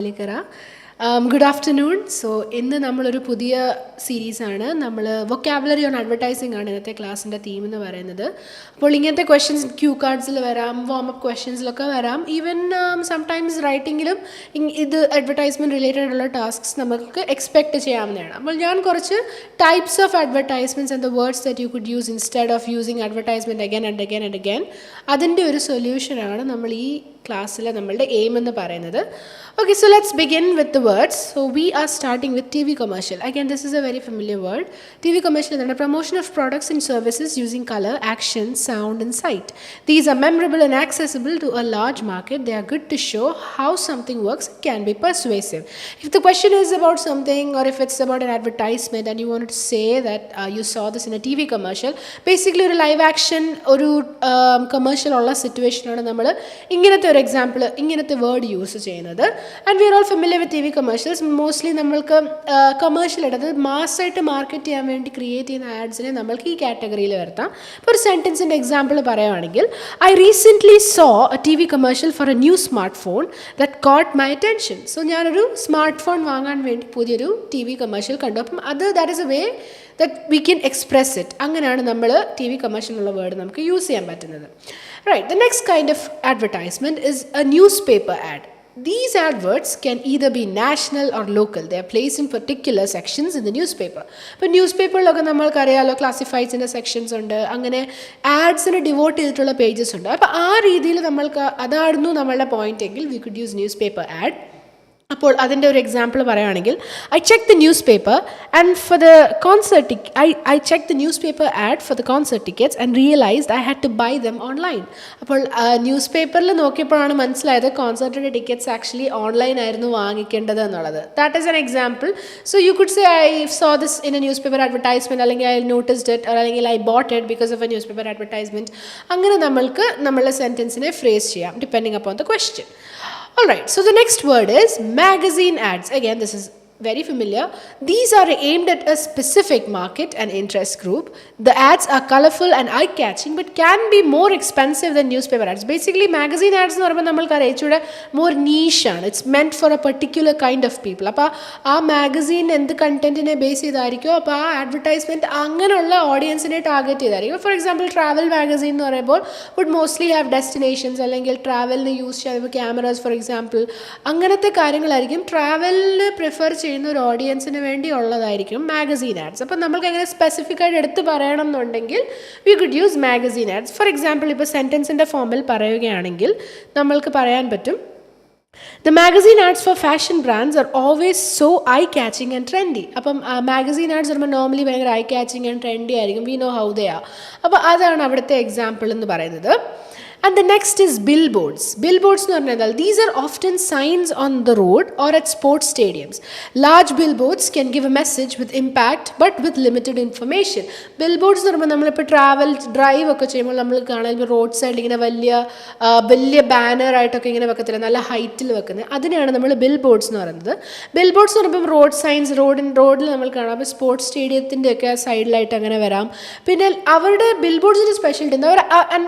Good afternoon. So, ഇന്ന് നമ്മളൊരു പുതിയ സീരീസാണ്. നമ്മൾ വൊക്കാബുലറി ഓൺ അഡ്വർടൈസിംഗ് ആണ് ഇന്നത്തെ ക്ലാസ്സിൻ്റെ തീം എന്ന് പറയുന്നത്. അപ്പോൾ ഇങ്ങനത്തെ ക്വസ്റ്റ്യൻസ് ക്യൂ കാർഡ്സിൽ വരാം, വാം-അപ്പ് ക്വസ്റ്റ്യൻസിലൊക്കെ വരാം. ഈവൻ സംടൈംസ് റൈറ്റിങ്ങിലും ഇത് അഡ്വർടൈസ്മെൻറ്റ് റിലേറ്റഡ് ഉള്ള ടാസ്ക്സ് നമുക്ക് എക്സ്പെക്റ്റ് ചെയ്യാവുന്നതാണ്. അപ്പോൾ ഞാൻ കുറച്ച് types of advertisements and the words that you could use instead of using advertisement again and again and again, അതിൻ്റെ ഒരു സൊല്യൂഷനാണ് നമ്മൾ ഈ ക്ലാസ്സിൽ നമ്മളുടെ എയിം എന്ന് പറയുന്നത്. Okay, so let's begin with the words. So we are starting with TV commercial. Again, this is a very familiar word. TV commercial is the promotion of products and services using color, action, sound and sight. These are memorable and accessible to a large market. They are good to show how something works and can be persuasive. If the question is about something, or if it's about an advertisement and you wanted to say that you saw this in a TV commercial, basically a live action ഒരു commercial ഉള്ള സിറ്റുവേഷനാണ് നമ്മൾ ഇങ്ങനത്തെ ഒരു example, ഇങ്ങനത്തെ word use ചെയ്യുന്നത്. And we are all familiar with T V commercials. Mostly നമ്മൾക്ക് commercial ഇടത് മാസ്സായിട്ട് മാർക്കറ്റ് ചെയ്യാൻ വേണ്ടി ക്രിയേറ്റ് ചെയ്യുന്ന ആഡ്സിനെ നമ്മൾക്ക് ഈ കാറ്റഗറിയിൽ വരുത്താം. ഇപ്പോൾ ഒരു സെൻറ്റൻസിൻ്റെ എക്സാമ്പിൾ പറയുകയാണെങ്കിൽ, I recently saw a T V commercial for a new smartphone that caught my attention. So ഞാനൊരു സ്മാർട്ട് ഫോൺ വാങ്ങാൻ വേണ്ടി പുതിയൊരു ടി വി കമേഴ്ഷ്യൽ കണ്ടു. അപ്പം that is a way that we can express it. അങ്ങനെയാണ് നമ്മൾ T V commercial എന്നുള്ള word നമുക്ക് യൂസ് ചെയ്യാൻ പറ്റുന്നത്. Right, the next kind of advertisement is a newspaper ad. These adverts can either be national or local. They are placed in particular sections in the newspaper. ഇപ്പോൾ ന്യൂസ്പേപ്പറിലൊക്കെ നമ്മൾക്കറിയാമല്ലോ ക്ലാസിഫൈഡ്സിൻ്റെ sections ഉണ്ട്, അങ്ങനെ ആഡ്സിന് devote ചെയ്തിട്ടുള്ള pages ഉണ്ട്. അപ്പോൾ ആ രീതിയിൽ നമ്മൾക്ക് അതായിരുന്നു നമ്മളുടെ പോയിന്റ് എങ്കിൽ we could use newspaper ad. അപ്പോൾ അതിൻ്റെ ഒരു എക്സാമ്പിൾ പറയുകയാണെങ്കിൽ, I check the newspaper and for the concert I check the newspaper ad for the concert tickets and realised I had to buy them online. അപ്പോൾ ന്യൂസ് പേപ്പറിൽ നോക്കിയപ്പോഴാണ് മനസ്സിലായത് കോൺസേർട്ടിൻ്റെ ടിക്കറ്റ്സ് ആക്ച്വലി ഓൺലൈൻ ആയിരുന്നു വാങ്ങിക്കേണ്ടത് എന്നുള്ളത്. That is an example. So you could say I so this in A news paper advertisement, അല്ലെങ്കിൽ I noticed it, അല്ലെങ്കിൽ I boat it because of A news paper advertisement. അങ്ങനെ നമ്മൾക്ക് നമ്മളുടെ സെൻറ്റൻസിനെ phrase ചെയ്യാം depending upon the question. All right, so the next word is magazine ads. Again, this is very familiar. These are aimed at a specific market and interest group. The ads are colorful and eye-catching but can be more expensive than newspaper ads. Basically, magazine ads എന്ന് പറയുമ്പോൾ നമ്മൾക്ക് അറിയിച്ചൂടെ more niche ആണ്. It's meant for a particular kind of people. അപ്പോൾ ആ magazine എന്ത് കണ്ടന്റിനെ base ചെയ്തായിരിക്കും, അപ്പോൾ ആ advertisement അങ്ങനെയുള്ള ഓഡിയൻസിനെ ടാർഗറ്റ് ചെയ്തായിരിക്കും. ഫോർ എക്സാമ്പിൾ ട്രാവൽ മാഗസീൻ എന്ന് പറയുമ്പോൾ വുഡ് മോസ്റ്റ്ലി ഹാവ് ഡെസ്റ്റിനേഷൻസ്, അല്ലെങ്കിൽ ട്രാവലിന് യൂസ് ചെയ്യുമ്പോൾ ക്യാമറാസ് ഫോർ എക്സാമ്പിൾ, അങ്ങനത്തെ കാര്യങ്ങളായിരിക്കും ട്രാവലിന് പ്രിഫർ ചെയ്യുന്ന ഒരു ഓഡിയൻസിന് വേണ്ടി ഉള്ളതായിരിക്കും മാഗസീൻ ആഡ്സ്. അപ്പം നമ്മൾക്ക് എങ്ങനെ സ്പെസിഫിക് ആയിട്ട് എടുത്ത് പറയണം എന്നുണ്ടെങ്കിൽ we could use magazine ads. For example ഇപ്പോൾ സെൻറ്റൻസിൻ്റെ ഫോമിൽ പറയുകയാണെങ്കിൽ നമ്മൾക്ക് പറയാൻ പറ്റും, The magazine ads for fashion brands are always so eye-catching and trendy. അപ്പം മാഗസീൻ ആഡ്സ് പറയുമ്പോൾ നോർമലി ഭയങ്കര eye-catching and trendy ആയിരിക്കും. We know how they are. അപ്പോൾ അതാണ് അവിടുത്തെ എക്സാമ്പിൾ എന്ന് പറയുന്നത്. And the next is billboards. Billboards എന്ന് പറഞ്ഞാൽ these are often signs on the road or at sports stadiums. Large billboards can give a message with impact but with limited information. Billboards എന്ന് പറയുമ്പോൾ നമ്മളിപ്പോൾ travel drive ഒക്കെ ചെയ്യുമ്പോൾ നമ്മൾ കാണാൻ road സൈഡിൽ ഇങ്ങനെ വലിയ ബാനറായിട്ടൊക്കെ ഇങ്ങനെ വെക്കത്തില്ല, നല്ല ഹൈറ്റിൽ വെക്കുന്നത്, അതിനെയാണ് നമ്മൾ ബിൽബോർഡ്സ് എന്ന് പറയുന്നത്. ബിൽബോർഡ്സ് എന്ന് പറയുമ്പോൾ റോഡ് സൈൻസ്, റോഡിൽ നമ്മൾ കാണാം. അപ്പോൾ സ്പോർട്സ് സ്റ്റേഡിയത്തിൻ്റെ ഒക്കെ സൈഡിലായിട്ട് അങ്ങനെ വരാം. പിന്നെ അവരുടെ ബിൽബോർഡ്സിൻ്റെ സ്പെഷ്യാലിറ്റി എന്താ, അവർ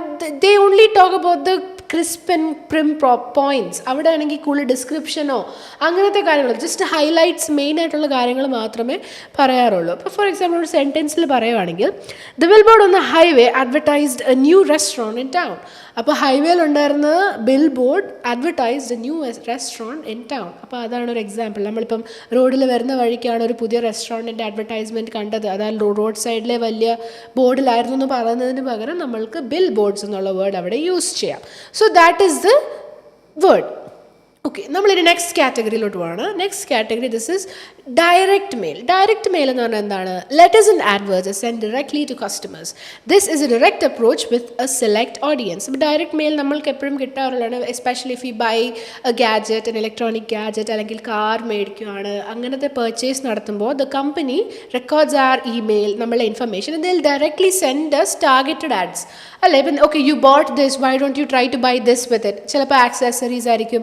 they only talk about the crisp and prim points. അവിടെ ആണെങ്കിൽ കൂടുതൽ ഡിസ്ക്രിപ്ഷനോ അങ്ങനത്തെ കാര്യങ്ങൾ, ജസ്റ്റ് ഹൈലൈറ്റ്സ് മെയിൻ ആയിട്ടുള്ള കാര്യങ്ങൾ മാത്രമേ പറയാറുള്ളൂ. അപ്പോൾ ഫോർ എക്സാമ്പിൾ ഒരു സെൻറ്റൻസിൽ പറയുവാണെങ്കിൽ, the billboard on the highway advertised a new restaurant in town. അപ്പോൾ ഹൈവേയിലുണ്ടായിരുന്ന billboard advertised a new restaurant in town. അപ്പോൾ അതാണ് ഒരു എക്സാമ്പിൾ. നമ്മളിപ്പം റോഡിൽ വരുന്ന വഴിക്കാണ് ഒരു പുതിയ റെസ്റ്റോറൻറ്റിൻ്റെ അഡ്വർടൈസ്മെൻറ്റ് കണ്ടത്, അതായത് റോഡ് സൈഡിലെ വലിയ ബോർഡിലായിരുന്നു എന്ന് പറയുന്നതിന് പകരം നമ്മൾക്ക് ബിൽ ബോർഡ്സ് എന്നുള്ള വേർഡ് അവിടെ യൂസ് ചെയ്യാം. So that is the word. Okay, നമ്മളൊരു നെക്സ്റ്റ് കാറ്റഗറിയിലോട്ട് പോവാണ്. Next category, this is direct mail. Direct mail എന്ന് പറഞ്ഞാൽ എന്താണ്? Letters and adverts are send directly to customers. This is a direct approach with a select audience. അപ്പോൾ direct mail നമ്മൾക്ക് എപ്പോഴും കിട്ടാറുള്ളതാണ്, especially if you buy a gadget, an electronic gadget, അല്ലെങ്കിൽ car മേടിക്കുകയാണ്, അങ്ങനത്തെ പർച്ചേസ് നടത്തുമ്പോൾ the company records are email, നമ്മളുടെ information, they'll directly send us targeted ads. അല്ലേ, ഇപ്പം okay you bought this, why don't you try to buy this with it. ചിലപ്പോൾ accessories ആയിരിക്കും,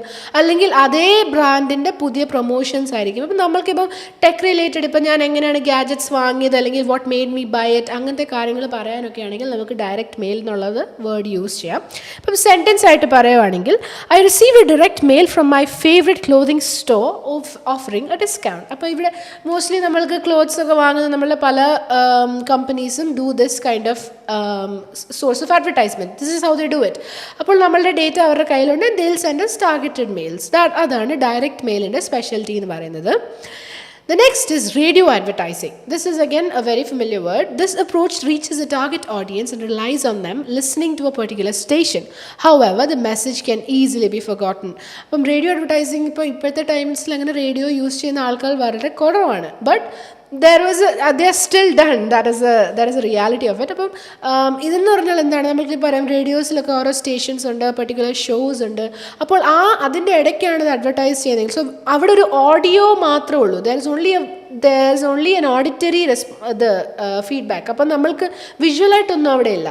അല്ലെങ്കിൽ അതേ ബ്രാൻഡിൻ്റെ പുതിയ പ്രൊമോഷൻസ് ആയിരിക്കും. അപ്പം നമ്മൾക്കിപ്പം ടെക് റിലേറ്റഡ്, ഇപ്പം ഞാൻ എങ്ങനെയാണ് ഗാഡ്ജറ്റ്സ് വാങ്ങിയത് അല്ലെങ്കിൽ what made me buy it, അങ്ങനത്തെ കാര്യങ്ങൾ പറയാനൊക്കെ ആണെങ്കിൽ നമുക്ക് ഡയറക്റ്റ് മെയിൽ എന്നുള്ളത് വേർഡ് യൂസ് ചെയ്യാം. ഇപ്പം സെൻറ്റൻസ് ആയിട്ട് പറയുവാണെങ്കിൽ I receive a direct mail from my favourite clothing store offering a discount. അപ്പോൾ ഇവിടെ മോസ്റ്റ്ലി നമ്മൾക്ക് ക്ലോത്ത്സ് ഒക്കെ വാങ്ങുന്ന നമ്മളുടെ പല കമ്പനീസും do this kind of source of advertisement. This is how they do it. അപ്പോൾ നമ്മളുടെ ഡേറ്റ അവരുടെ കയ്യിലുണ്ട്, they will send us targeted mails. അതാണ് ഡയറക്റ്റ് മെയിലിൻ്റെ സ്പെഷ്യാലിറ്റി എന്ന് പറയുന്നത്. The next is radio advertising. This is again a very familiar word. This approach reaches a target audience and relies on them listening to a particular station. However, the message can easily be forgotten. അപ്പം radio advertising ഇപ്പോഴത്തെ ടൈംസിൽ അങ്ങനെ radio use ചെയ്യുന്ന ആൾക്കാർ വളരെ കുറവാണ്. But they are still done. That is a reality of it. അപ്പം ഇതെന്ന് പറഞ്ഞാൽ എന്താണ്, നമുക്ക് പറയാം റേഡിയോസിലൊക്കെ ഓരോ സ്റ്റേഷൻസ് ഉണ്ട്, പെർട്ടിക്കുലർ ഷോസ് ഉണ്ട്. അപ്പോൾ അതിൻ്റെ ഇടയ്ക്കാണ് ഇത് അഡ്വർടൈസ് ചെയ്യുന്നത്. സോ അവിടെ ഒരു ഓഡിയോ മാത്രമേ ഉള്ളൂ. there is only an auditory feedback. അപ്പം നമ്മൾക്ക് വിഷ്വലായിട്ടൊന്നും അവിടെ ഇല്ല.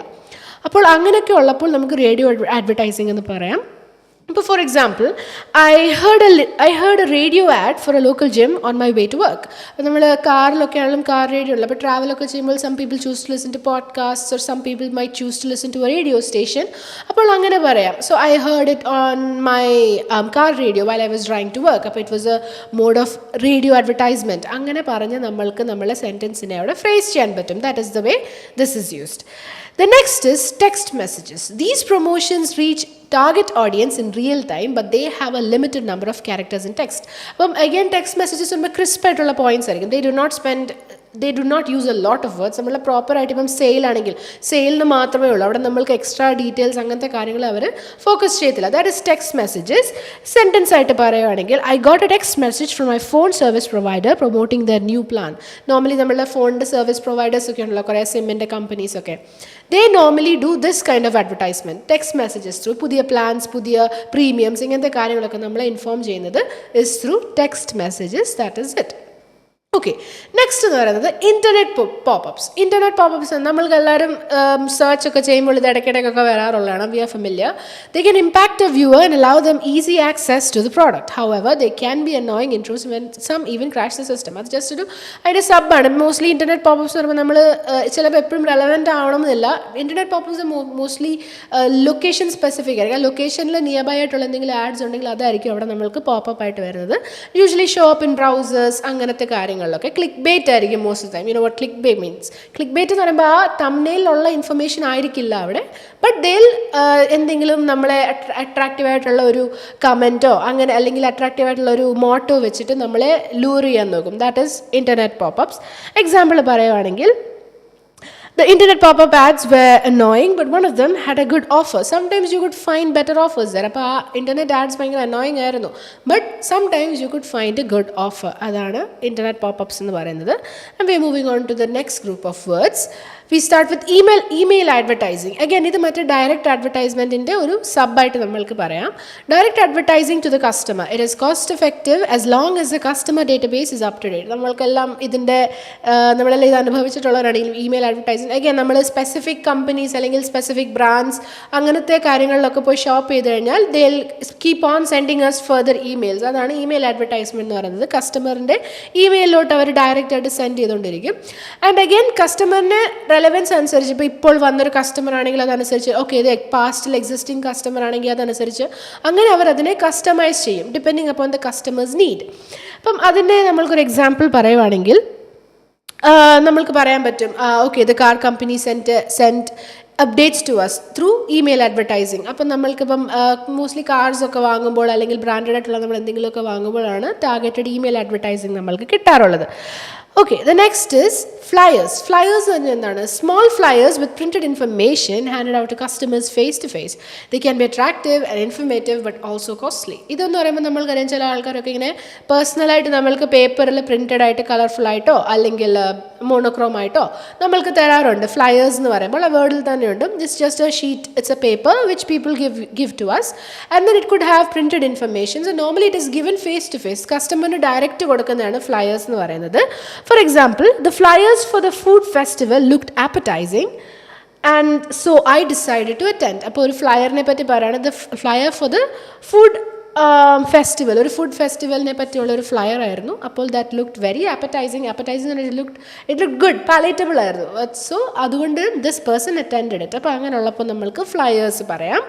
അപ്പോൾ അങ്ങനെയൊക്കെ ഉള്ളപ്പോൾ നമുക്ക് റേഡിയോ അഡ്വർടൈസിങ് എന്ന് പറയാം. ഇപ്പോൾ for example, I heard a radio ad for a local gym on my way to work. അപ്പോൾ നമ്മൾ കാറിലൊക്കെ ആണെങ്കിലും കാർ റേഡിയോ ഉള്ളു. അപ്പോൾ ട്രാവലൊക്കെ ചെയ്യുമ്പോൾ some people choose to listen to podcasts or some people might choose to listen to a radio station. അപ്പോൾ അങ്ങനെ പറയാം. So I heard it on my car radio while I was driving to work. അപ്പോൾ it was a mode of radio advertisement. അങ്ങനെ പറഞ്ഞ് നമ്മൾക്ക് നമ്മളെ സെൻറ്റൻസിനെ അവിടെ phrase ചെയ്യാൻ പറ്റും. That is the way this is used. The next is text messages. These promotions reach target audience in real time, but they have a limited number of characters in text. Again, text messages are crisp ആയിട്ടുള്ള points ആയിരിക്കും. They do not use a lot of words. നമ്മൾ പ്രോപ്പറായിട്ട് ഇപ്പം sale ആണെങ്കിൽ സെയിലിന് മാത്രമേ ഉള്ളൂ, അവിടെ നമ്മൾക്ക് എക്സ്ട്രാ ഡീറ്റെയിൽസ് അങ്ങനത്തെ കാര്യങ്ങൾ അവർ ഫോക്കസ് ചെയ്യത്തില്ല. That is text messages. Sentence ആയിട്ട് പറയുകയാണെങ്കിൽ I got A text message from my phone service provider promoting there new plan. Normally നമ്മളുടെ ഫോണിൻ്റെ സർവീസ് പ്രൊവൈഡേഴ്സ് ഒക്കെ ഉണ്ടല്ലോ, കുറേ സിമ്മിൻ്റെ കമ്പനീസൊക്കെ. They normally do this kind of advertisement, text messages through പുതിയ plans, പുതിയ premiums, ഇങ്ങനത്തെ കാര്യങ്ങളൊക്കെ നമ്മളെ ഇൻഫോം ചെയ്യുന്നത് is through text messages. That is it. Okay, next എന്ന് പറയുന്നത് ഇൻ്റർനെറ്റ് പോപ്പപ്സ്. ഇൻ്റർനെറ്റ് പോപ്പപ്സ് നമ്മൾക്ക് എല്ലാവരും സെർച്ച് ഒക്കെ ചെയ്യുമ്പോൾ ഇത് ഇടയ്ക്കിടയ്ക്കൊക്കെ വരാറുള്ളതാണ്. We are familiar. They can impact a viewer and allow them easy access to the product. However they can be annoying intrude when some even crash the system. അത് just ഒരു അതിൻ്റെ സബ്ബാണ്. മോസ്റ്റ്ലി ഇൻ്റർനെറ്റ് പോപ്പപ്സ് എന്ന് പറയുമ്പോൾ നമ്മൾ ചിലപ്പോൾ എപ്പോഴും relevant ആവണമെന്നില്ല. Internet pop-ups mostly location specific ആയിരിക്കും. ആ ലൊക്കേഷനിൽ നിയർ ബൈ ആയിട്ടുള്ള എന്തെങ്കിലും ആഡ്സ് ഉണ്ടെങ്കിൽ അതായിരിക്കും അവിടെ നമ്മൾക്ക് പോപ്പപ്പ് ആയിട്ട് വരുന്നത്. Usually show up in browsers, അങ്ങനത്തെ കാര്യങ്ങൾ. ക്ലിക്ക് ബേറ്റ് ആയിരിക്കും most of time. You know what click bait means? Click bait എന്ന് പറയുമ്പോൾ ആ തംബ്നെയിലുള്ള ഇൻഫർമേഷൻ ആയിരിക്കില്ല അവിടെ, ബട്ട് ദേൽ എന്തെങ്കിലും നമ്മളെ അട്രാക്റ്റീവ് ആയിട്ടുള്ള ഒരു കമൻറ്റോ അങ്ങനെ അല്ലെങ്കിൽ അട്രാക്റ്റീവ് ആയിട്ടുള്ള ഒരു മോട്ടോ വെച്ചിട്ട് നമ്മളെ ലൂർ ചെയ്യാൻ നോക്കും. That is internet pop-ups. Example പറയുവാണെങ്കിൽ, the internet pop-up ads were annoying, but one of them had a good offer. Sometimes you could find better offers there. അപ്പോൾ ആ internet ads ഭയങ്കര annoying ആയിരുന്നു, but sometimes you could find a good offer. അതാണ് internet pop-ups എന്ന് പറയുന്നത്. And we are moving on to the next group of words. We start with email advertising. Again, ഇത് മറ്റേ direct അഡ്വർടൈസ്മെൻറ്റിൻ്റെ ഒരു സബ്ബായിട്ട് നമ്മൾക്ക് പറയാം. Direct advertising to the customer. It is cost effective as long as the customer database is up to date. നമ്മൾക്കെല്ലാം നമ്മളെല്ലാം ഇത് അനുഭവിച്ചിട്ടുള്ളവരാണ് ഇമെയിൽ അഡ്വർടൈസിങ്. അഗൈൻ നമ്മൾ സ്പെസിഫിക് കമ്പനീസ് അല്ലെങ്കിൽ സ്പെസിഫിക് ബ്രാൻഡ്സ് അങ്ങനത്തെ കാര്യങ്ങളിലൊക്കെ പോയി ഷോപ്പ് ചെയ്ത് കഴിഞ്ഞാൽ they will keep on sending us further emails. അതാണ് ഇമെയിൽ അഡ്വർടൈസ്മെൻറ്റ് എന്ന് പറയുന്നത്. കസ്റ്റമറിൻ്റെ ഇമെയിലോട്ട് അവർ ഡയറക്റ്റ് ആയിട്ട് സെൻഡ് ചെയ്തുകൊണ്ടിരിക്കും. ആൻഡ് അഗൈൻ കസ്റ്റമറിന് റെലവൻസ് അനുസരിച്ച്, ഇപ്പോൾ വന്നൊരു കസ്റ്റമർ ആണെങ്കിൽ അതനുസരിച്ച്, ഓക്കെ ഇത് പാസ്റ്റിൽ എക്സിസ്റ്റിംഗ് കസ്റ്റമർ ആണെങ്കിൽ അതനുസരിച്ച് അങ്ങനെ അവർ അതിനെ കസ്റ്റമൈസ് ചെയ്യും depending upon the customers need. അപ്പം അതിൻ്റെ നമ്മൾക്കൊരു എക്സാമ്പിൾ പറയുവാണെങ്കിൽ നമ്മൾക്ക് പറയാൻ പറ്റും, okay the car company sent updates to us through email advertising. അപ്പം നമ്മൾക്കിപ്പം മോസ്റ്റ്ലി കാർസൊക്കെ വാങ്ങുമ്പോൾ അല്ലെങ്കിൽ ബ്രാൻഡഡ് ആയിട്ടുള്ള നമ്മൾ എന്തെങ്കിലുമൊക്കെ വാങ്ങുമ്പോഴാണ് ടാർഗറ്റഡ് ഇമെയിൽ അഡ്വർടൈസിങ് നമ്മൾക്ക് കിട്ടാറുള്ളത്. Okay, the next is flyers. Flyers are എന്താണ്? Small flyers with printed information handed out to customers face to face. They can be attractive and informative but also costly. ഇതെന്ന് പറയുമ്പോൾ നമ്മൾക്കറിയാം ചില ആൾക്കാരൊക്കെ ഇങ്ങനെ പേഴ്സണലായിട്ട് നമ്മൾക്ക് പേപ്പറിൽ പ്രിൻറ്റഡ് ആയിട്ട് കളർഫുൾ ആയിട്ടോ അല്ലെങ്കിൽ മോണോക്രോം ആയിട്ടോ നമ്മൾക്ക് തരാറുണ്ട്. ഫ്ലയേഴ്സ് എന്ന് പറയുമ്പോൾ ആ വേർഡിൽ തന്നെയുണ്ട്. Just A sheet, it's A paper which people give to us and then it could have printed information. So normally it is given face to face. കസ്റ്റമറിന് ഡയറക്റ്റ് കൊടുക്കുന്നതാണ് ഫ്ലയേഴ്സ് എന്ന് പറയുന്നത്. For example, the flyers for the food festival looked appetizing and so I decided to attend. അപ്പോൾ ഒരു ഫ്ലയറിനെ പറ്റി പറയുകയാണ്. The flyer for the food festival, ഒരു food ഫെസ്റ്റിവലിനെ പറ്റിയുള്ള ഒരു ഫ്ലയർ ആയിരുന്നു. അപ്പോൾ that looked very appetizing it looked good, palatable ആയിരുന്നു. സോ അതുകൊണ്ട് ദിസ് പേഴ്സൺ അറ്റൻഡഡ് ഇറ്റ്. അപ്പോൾ അങ്ങനെയുള്ളപ്പോൾ നമ്മൾക്ക് ഫ്ലയേഴ്സ് പറയാം.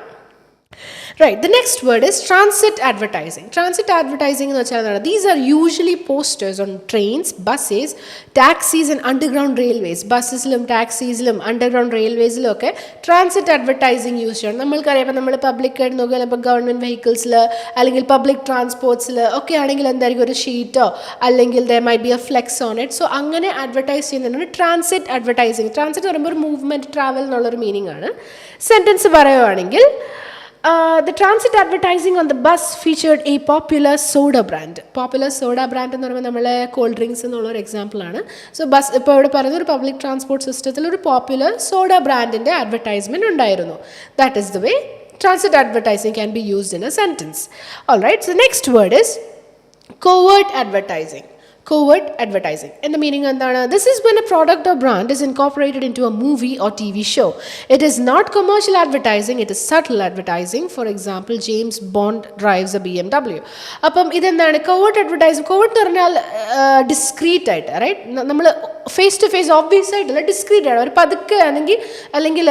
Right, the next word is transit advertising. Transit advertising എന്ന് വെച്ചാൽ എന്താണ്? These are usually posters on trains, buses, taxis and underground railways. ബസ്സിലും ടാക്സീസിലും അണ്ടർഗ്രൗണ്ട് റെയിൽവേസിലും ഒക്കെ ട്രാൻസിറ്റ് അഡ്വർടൈസിങ് യൂസ് ചെയ്യണം. നമ്മൾക്കറിയാം, ഇപ്പോൾ നമ്മൾ പബ്ലിക്കായിട്ട് നോക്കിയാൽ ഇപ്പോൾ ഗവൺമെൻറ് വെഹിക്കിൾസിൽ അല്ലെങ്കിൽ പബ്ലിക് ട്രാൻസ്പോർട്ട്സിൽ ഒക്കെ ആണെങ്കിൽ എന്തായിരിക്കും ഒരു ഷീറ്റോ അല്ലെങ്കിൽ there my B A flex on it. So അങ്ങനെ അഡ്വർടൈസ് ചെയ്യുന്നതാണ് ട്രാൻസിറ്റ് അഡ്വർടൈസിങ്. ട്രാൻസിറ്റ് എന്ന് പറയുമ്പോൾ ഒരു മൂവ്മെൻറ്റ്, ട്രാവൽ എന്നുള്ളൊരു മീനിങ് ആണ്. സെൻറ്റൻസ് പറയുവാണെങ്കിൽ the transit advertising on the bus featured a popular soda brand. Popular soda brand എന്ന് പറയുമ്പോൾ നമ്മളെ കോൾഡ് ഡ്രിങ്ക്സ് എന്നുള്ളൊരു എക്സാമ്പിളാണ്. സോ ബസ് ഇപ്പോൾ ഇവിടെ പറയുന്ന ഒരു പബ്ലിക് ട്രാൻസ്പോർട്ട് സിസ്റ്റത്തിൽ ഒരു പോപ്പുലർ സോഡ ബ്രാൻഡിൻ്റെ അഡ്വർടൈസ്മെൻറ്റ് ഉണ്ടായിരുന്നു. That is the way transit advertising can be used in a sentence. All right, so the next word is covert advertising. Covert advertising. And the meaning endana? This is when a product or brand is incorporated into a movie or TV show. It is not commercial advertising, it is subtle advertising. For example, James Bond drives a BMW. അപ്പം ഇതെന്താണ് covert advertising? Covert എന്ന് പറഞ്ഞാൽ discrete ആയിട്ട്, right? നമ്മൾ face to face obvious ആയിട്ടല്ല, discrete ആണ്. ഒരു പതുക്കെ അല്ലെങ്കിൽ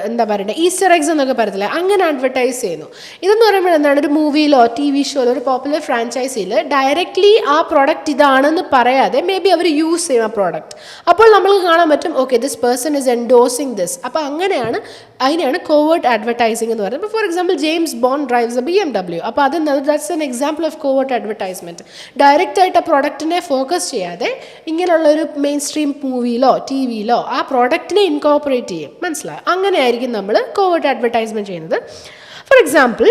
എന്താ പറയുക, ഈസ്റ്റർ എഗ്സ് എന്നൊക്കെ പറയത്തില്ല, അങ്ങനെ അഡ്വർടൈസ് ചെയ്യുന്നു. ഇതെന്ന് പറയുമ്പോൾ എന്താണ്, ഒരു മൂവിയിലോ ടി വി ഷോയിലോ ഒരു പോപ്പുലർ ഫ്രാഞ്ചൈസിയിൽ ഡയറക്റ്റ്ലി ആ പ്രോഡക്റ്റ് ഇതാണ് എന്ന് പറയാതെ മേ ബി അവർ യൂസ് ചെയ്യും ആ പ്രോഡക്റ്റ്. അപ്പോൾ നമ്മൾക്ക് കാണാൻ പറ്റും, okay this person is endorsing this. അപ്പോൾ അതിനെയാണ് കോവേർട്ട് അഡ്വർടൈസിംഗ് എന്ന് പറയുന്നത്. For example James Bond drives a BMW. അപ്പോൾ that's an example of covert advertisement. Direct ആയിട്ട് ആ പ്രോഡക്റ്റിനെ ഫോക്കസ് ചെയ്യാതെ ഇങ്ങനെയുള്ള ഒരു മെയിൻ സ്ട്രീം മൂവിയിലോ ടി വിയിലോ ആ പ്രോഡക്റ്റിനെ ഇൻകോർപ്പറേറ്റ് ചെയ്യും. മനസ്സിലായി? അങ്ങനെയായിരിക്കും നമ്മൾ കോവേർട്ട് അഡ്വർടൈസ്മെൻറ്റ് ചെയ്യുന്നത്. For example,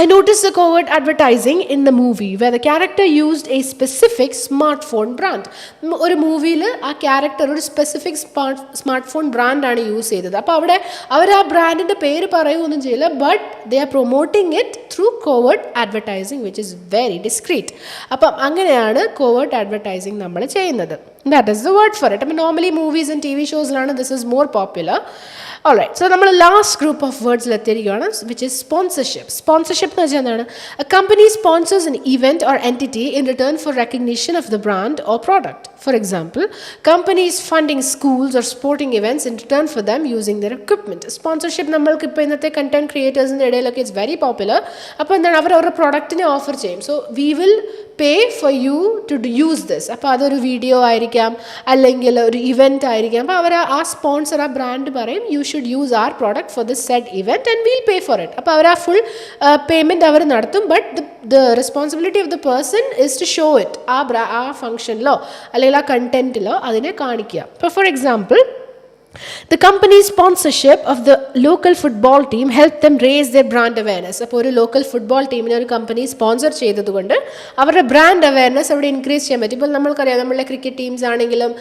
I noticed the covert advertising in the movie where the character used a specific smartphone brand. ഒരു മൂവിയിൽ ആ ക്യാരക്ടർ ഒരു സ്പെസിഫിക് സ്മാർട്ട് ഫോൺ ബ്രാൻഡാണ് യൂസ് ചെയ്തത്. അപ്പോൾ അവിടെ അവർ ആ ബ്രാൻഡിൻ്റെ പേര് പറയുകയൊന്നും ചെയ്യില്ല, but they are promoting it through covert advertising which is very discrete. അപ്പം അങ്ങനെയാണ് കോവേർട്ട് അഡ്വർടൈസിങ് നമ്മൾ ചെയ്യുന്നത്. That is the word for it. I mean, normally movies and TV shows, this is more popular. All right, so our last group of words, which is sponsorship. Sponsorship is a company sponsors an event or entity in return for recognition of the brand or product. For example, companies funding schools or sporting events in return for them using their equipment. Sponsorship, content creators in the area, it's very popular. Upon that, our product in offer chain. So we will pay for you to use this. അപ്പോൾ അതൊരു video ആയിരിക്കാം, അല്ലെങ്കിൽ ഒരു event ആയിരിക്കാം. അപ്പോൾ അവർ ആ sponsor, ആ ബ്രാൻഡ് പറയും you should use our product for this said event and we'll pay for it. അപ്പോൾ അവർ ആ ഫുൾ പേയ്മെൻറ്റ് അവർ നടത്തും. But the responsibility of the person is to show it. ആ ഫംഗ്ഷനിലോ അല്ലെങ്കിൽ ആ കണ്ടൻറ്റിലോ അതിനെ കാണിക്കുക. ഇപ്പോൾ for example, the company's sponsorship of the local football team helped them raise their brand awareness. അപ്പോൾ ഒരു ലോക്കൽ ഫുട്ബോൾ ടീമിനെ ഒരു കമ്പനി സ്പോൺസർ ചെയ്തതുകൊണ്ട് അവരുടെ ബ്രാൻഡ് അവയർനെസ് അവിടെ ഇൻക്രീസ് ചെയ്യാൻ പറ്റും. ഇപ്പോൾ നമ്മൾക്കറിയാം, നമ്മളുടെ ക്രിക്കറ്റ് ടീംസ് ആണെങ്കിലും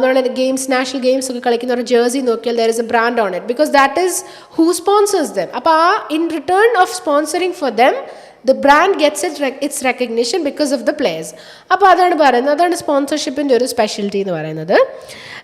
നമ്മളുടെ ഗെയിംസ്, നാഷണൽ ഗെയിംസ് ഒക്കെ കളിക്കുന്ന ഒരു ജേഴ്സി നോക്കിയാൽ there is a brand on it because that is who sponsors them. അപ്പോൾ ആ in return of sponsoring for them, the brand gets its recognition because of the players. അപ്പോൾ അതാണ് പറയുന്നത്, അതാണ് സ്പോൺസർഷിപ്പിൻ്റെ ഒരു സ്പെഷ്യലിറ്റി എന്ന് പറയുന്നത്.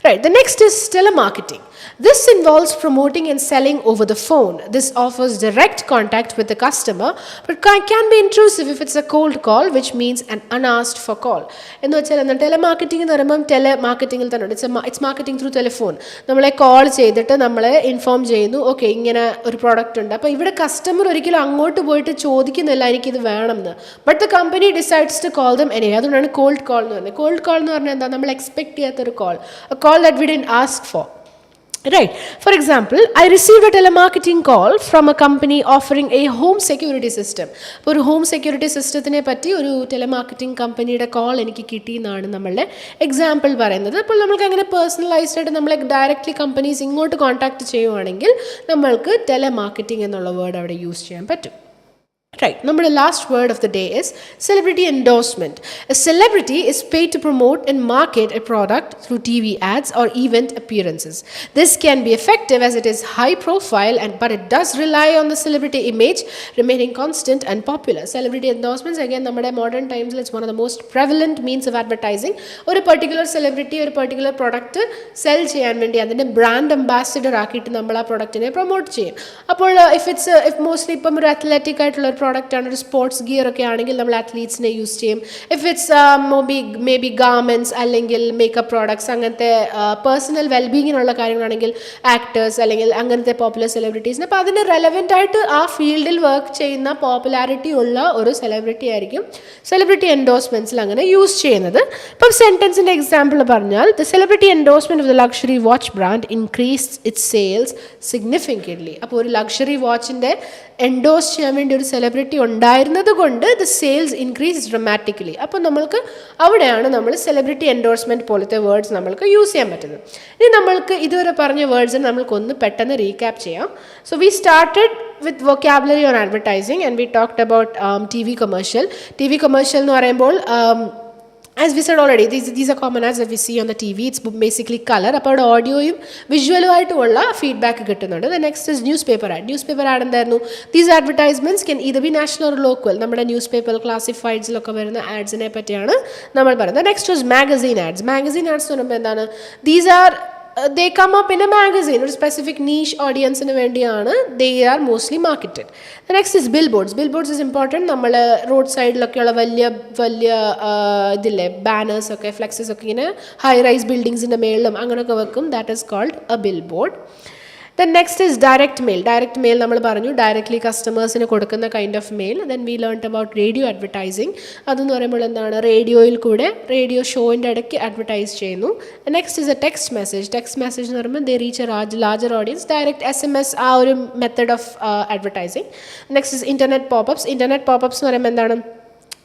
Right, the next is telemarketing. This involves promoting and selling over the phone. This offers direct contact with the customer, but can be intrusive if it's a cold call, which means an unasked for call. എന്ന് വെച്ചാൽ telemarketing എന്ന് പറയുമ്പോൾ ടെലിമാർക്കറ്റിംഗിൽ തന്നെ it's marketing through telephone. നമ്മളെ call ചെയ്തിട്ട് നമ്മളെ inform ചെയ്യുന്നു, okay ഇങ്ങനെ ഒരു പ്രോഡക്റ്റ് ഉണ്ട്. അപ്പോൾ ഇവിടെ കസ്റ്റമർ ഒരിക്കലും അങ്ങോട്ട് പോയിട്ട് ചോദിക്കുന്നില്ല എനിക്കിത് വേണം എന്ന്, but the company decides to call them anyway. അതുകൊണ്ടാണ് കോൾഡ് കോൾ എന്ന് പറയുന്നത്. കോൾഡ് കോൾ എന്ന് പറഞ്ഞാൽ എന്താ, നമ്മൾ എക്സ്പെക്ട് ചെയ്യാത്തൊരു call, a call that we didn't ask for. Right. For example, I received a telemarketing call from a company offering a home security system. അപ്പോൾ ഒരു ഹോം സെക്യൂരിറ്റി സിസ്റ്റത്തിനെ പറ്റി ഒരു ടെലിമാർക്കറ്റിംഗ് കമ്പനിയുടെ കോൾ എനിക്ക് കിട്ടിയെന്നാണ് നമ്മളുടെ എക്സാമ്പിൾ പറയുന്നത്. അപ്പോൾ നമ്മൾക്ക് അങ്ങനെ പേഴ്സണലൈസ്ഡ് ആയിട്ട് നമ്മളെ ഡയറക്റ്റ്ലി കമ്പനീസ് ഇങ്ങോട്ട് കോൺടാക്ട് ചെയ്യുവാണെങ്കിൽ നമ്മൾക്ക് ടെലിമാർക്കറ്റിംഗ് എന്നുള്ള വേർഡ് അവിടെ യൂസ് ചെയ്യാൻ പറ്റും. Right, the last word of the day is celebrity endorsement. A celebrity is paid to promote and market a product through TV ads or event appearances. This can be effective as it is high profile, but it does rely on the celebrity image remaining constant and popular. Celebrity endorsements, again, in modern times, it's one of the most prevalent means of advertising. Or a particular celebrity or a particular product sell cheyan vendi adinte brand ambassador aakittu nammal aa product ne promote cheyin. Appo if mostly ippom oru athletic aayittulla product ആണ്, ഒരു sports gear ഒക്കെ ആണെങ്കിൽ നമ്മൾ അത്ലീറ്റ്സിനെ use ചെയ്യും. If it's may be garments അല്ലെങ്കിൽ makeup products, അങ്ങനത്തെ personal വെൽബീങ്ങിനുള്ള കാര്യങ്ങളാണെങ്കിൽ actors അല്ലെങ്കിൽ അങ്ങനത്തെ പോപ്പുലർ സെലിബ്രിറ്റീസിന്. അപ്പോൾ അതിന് റെലവെൻ്റ് ആയിട്ട് ആ ഫീൽഡിൽ വർക്ക് ചെയ്യുന്ന പോപ്പുലാരിറ്റി ഉള്ള ഒരു സെലിബ്രിറ്റി ആയിരിക്കും സെലിബ്രിറ്റി എൻഡോഴ്സ്മെൻറ്റ്സിൽ അങ്ങനെ യൂസ് ചെയ്യുന്നത്. ഇപ്പം സെൻറ്റൻസിൻ്റെ എക്സാമ്പിൾ പറഞ്ഞാൽ, the celebrity endorsement of the luxury watch brand increased it's sales significantly. അപ്പോൾ ഒരു ലക്ഷറി വാച്ചിൻ്റെ എൻഡോസ് ചെയ്യാൻ വേണ്ടി ഒരു സെലിബ്രിറ്റി ഉണ്ടായിരുന്നത് കൊണ്ട് ദ സെയിൽസ് ഇൻക്രീസ് ഡ്രമാറ്റിക്കലി. അപ്പോൾ നമ്മൾക്ക് അവിടെയാണ് നമ്മൾ സെലിബ്രിറ്റി എൻഡോഴ്സ്മെൻറ്റ് പോലത്തെ വേർഡ്സ് നമ്മൾക്ക് യൂസ് ചെയ്യാൻ പറ്റുന്നത്. ഇനി നമ്മൾക്ക് ഇതുവരെ പറഞ്ഞ വേർഡ്സിന് നമ്മൾക്കൊന്ന് പെട്ടെന്ന് റീക്യാപ്പ് ചെയ്യാം. So we started with vocabulary on advertising and we talked about TV commercial. TV commercial എന്ന് പറയുമ്പോൾ as we said already, these are common ads that we see on the TV. It's basically color. അപ്പോൾ അവിടെ ഓഡിയോയും വിഷ്വലും ആയിട്ടുള്ള feedback കിട്ടുന്നുണ്ട്. The next is newspaper ad. Newspaper ad എന്തായിരുന്നു? These advertisements can either be national or local. നമ്മുടെ newspaper ക്ലാസിഫൈഡ്സിലൊക്കെ വരുന്ന ആഡ്സിനെ പറ്റിയാണ് നമ്മൾ പറയുന്നത്. Next was magazine ads. Magazine ads എന്ന് പറയുമ്പോൾ എന്താണ്? These are they come up in a magazine, ഒരു സ്പെസിഫിക് നീഷ് ഓഡിയൻസിന് വേണ്ടിയാണ് they are mostly marketed. The next is billboards. Billboards is important. നമ്മൾ റോഡ് സൈഡിലൊക്കെയുള്ള വലിയ വലിയ ഇതില്ലേ ബാനേഴ്സ് ഒക്കെ, ഫ്ലെക്സസ് ഒക്കെ ഇങ്ങനെ ഹൈ റൈസ് ബിൽഡിങ്സിൻ്റെ മേളിലും അങ്ങനെയൊക്കെ വെക്കും. That is called a billboard. Then next is direct mail. Direct mail നമ്മൾ പറഞ്ഞു ഡയറക്റ്റ്ലി കസ്റ്റമേഴ്സിന് കൊടുക്കുന്ന kind of male. Then we learn about radio advertising. അതെന്ന് പറയുമ്പോൾ എന്താണ്? റേഡിയോയിൽ കൂടെ റേഡിയോ ഷോയിൻ്റെ ഇടയ്ക്ക് അഡ്വർടൈസ് ചെയ്യുന്നു. Next is A text message. Text message എന്ന് പറയുമ്പോൾ they reach A larger audience. Direct SMS ആ ഒരു method of advertising. Next is internet pop-ups. Internet pop-ups എന്ന് പറയുമ്പോൾ എന്താണ്?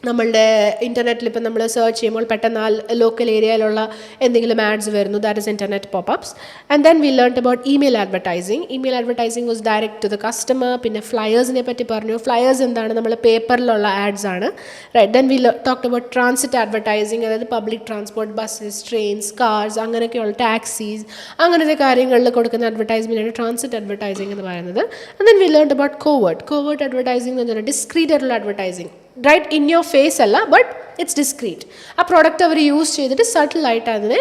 നമ്മളുടെ ഇൻ്റർനെറ്റിൽ ഇപ്പം നമ്മൾ സെർച്ച് ചെയ്യുമ്പോൾ പെട്ടെന്ന് ആ ലോക്കൽ ഏരിയയിലുള്ള എന്തെങ്കിലും ആഡ്സ് വരുന്നു. That is internet popups. And then we learn about email advertising. Email advertising was direct to the customer. പിന്നെ ഫ്ലയേഴ്സിനെ പറ്റി പറഞ്ഞു. ഫ്ലയേഴ്സ് എന്താണ്? നമ്മൾ പേപ്പറിലുള്ള ആഡ്സ് ആണ്. Right. Then we talked about transit advertising, അതായത് public transport, buses, trains, cars, അങ്ങനെയൊക്കെയുള്ള ടാക്സീസ്, അങ്ങനത്തെ കാര്യങ്ങളിൽ കൊടുക്കുന്ന അഡ്വർടൈസ്മെൻറ്റാണ് ട്രാൻസിറ്റ് അഡ്വർടൈസിങ് എന്ന് പറയുന്നത്. And then we learn about covert. Covert advertising എന്ന് പറഞ്ഞാൽ ഡിസ്ക്രീറ്റ് ആയിട്ടുള്ള advertising. Right in your face അല്ല, ബട്ട് ഇറ്റ്സ് ഡിസ്ക്രീറ്റ്. ആ പ്രോഡക്റ്റ് അവർ യൂസ് ചെയ്തിട്ട് സട്ടിലായിട്ട് അതിനെ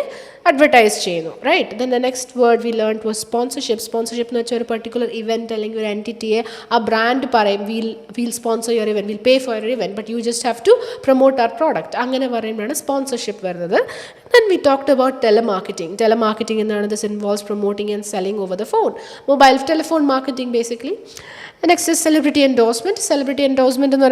അഡ്വർടൈസ് ചെയ്യുന്നു. Right. Then the next word we learn was sponsorship. Sponsorship എന്ന് വെച്ചാൽ ഒരു പർട്ടിക്കുലർ ഇവൻറ്റ് അല്ലെങ്കിൽ ഒരു എൻറ്റിറ്റിയെ ആ ബ്രാൻഡ് പറയും, we'll sponsor your event, will pay for your event, but you just have to promote our product. അങ്ങനെ പറയുമ്പോഴാണ് സ്പോൺസർഷിപ്പ് വരുന്നത്. Then we talked about telemarketing. Telemarketing എന്താണ്? This involves promoting and selling over the phone, mobile telephone marketing basically. Next is celebrity endorsement. Celebrity endorsement എന്ന്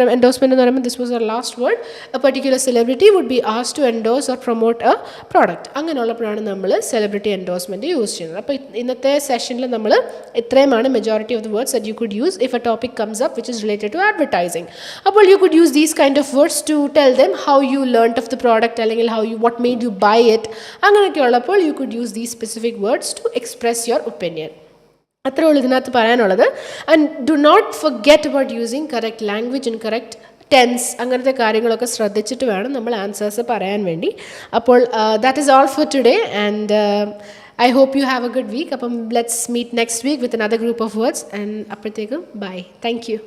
പറയുമ്പോൾ this was our last word. A particular celebrity would be asked to endorse or promote a product. അങ്ങനെയുള്ളപ്പോഴാണ് നമ്മൾ celebrity endorsement use ചെയ്യുന്നത്. അപ്പോൾ ഇന്നത്തെ സെഷനിൽ നമ്മൾ ഇത്രയുമാണ് majority of the words that you could use if a topic comes up which is related to advertising. അപ്പോൾ you could use these kind of words to tell them how you learnt of the product അല്ലെങ്കിൽ what made you buy it. അങ്ങനെയൊക്കെ ഉള്ളപ്പോൾ you could use these specific words to express your opinion. അത്രേ ഉള്ളൂ ഇതിനകത്ത് പറയാനുള്ളത്. And do not forget about using correct language and correct tense, അങ്ങനത്തെ കാര്യങ്ങളൊക്കെ ശ്രദ്ധിച്ചിട്ട് വേണം നമ്മൾ ആൻസേഴ്സ് പറയാൻ വേണ്ടി. അപ്പോൾ that is all for today and I hope you have a good week. അപ്പം let's meet next week with another group of words and അപ്പോഴത്തേക്കും ബൈ. Thank U.